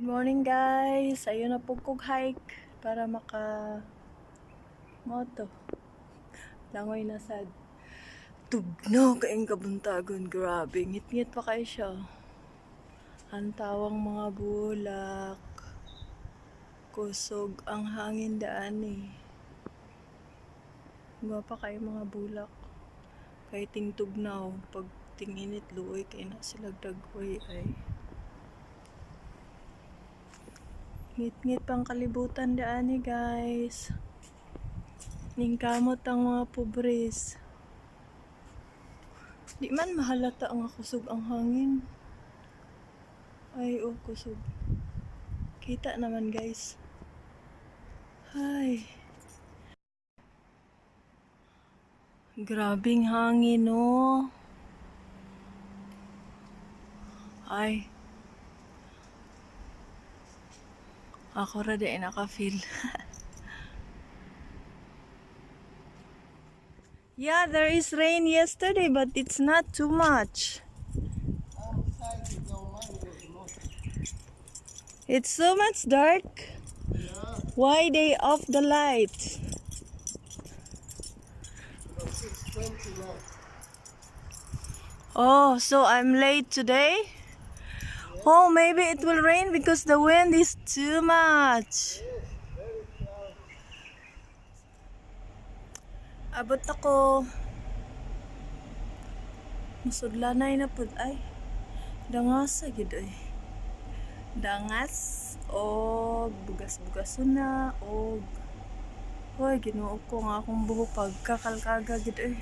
Morning guys, ayun na po kog hike para maka moto. Langoy na sad. Tugnaw kaing kabuntagon, grabe. Ngit-ngit pa kayo siya. Antawang mga bulak. Kusog ang hangin daan eh. Guwapa kayo mga bulak. Kay ting tugnaw, pag tinginit luoy kay na sila dagway ay. Ngit-ngit pang kalibutan daan eh guys. Ningkamot ang mga pobres. Di man mahalata ang kusog ang hangin. Ay oh, kusog. Kita naman guys. Ay. Grabing hangin no. Ay. Ako ra di naka-feel. Yeah, there is rain yesterday, but it's not too much. It's so much dark. Why they off the lights? Oh, so I'm late today? Oh, maybe it will rain because the wind is too much. Abot ako. Masudlanay na pud ay. Dangas gid ay. Dangas og bugas-bugason na og hoy Ginoo ko nga akong buhok pagkakalkaga gid ay.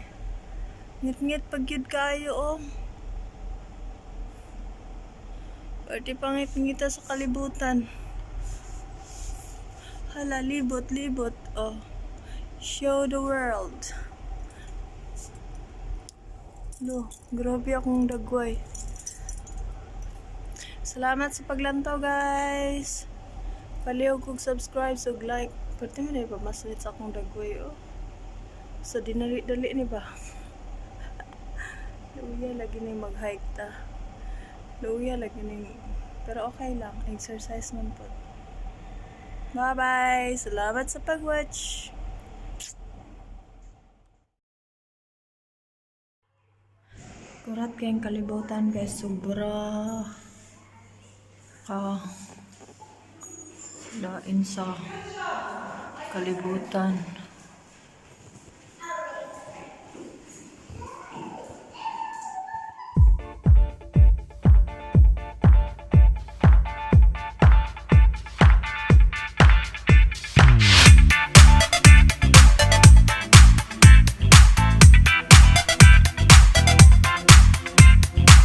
Ngit-ngit pag yun kayo oh. Pati pangit-ngita sa kalibutan. Hala, libot-libot oh. Show the world. Lo, grabe akong dagway. Salamat sa paglantaw guys. Palihog kog subscribe so like. Pati mo na ba maslit sa akong dagway oh. So dinali-dali ni ba? Luya lagi na mag-hike ta. Luya lagi na. Pero okay lang, exercise man po. Bye bye. Salamat sa pag-watch. Kurat kayong kalibutan guys, sobra lain sa kalibutan.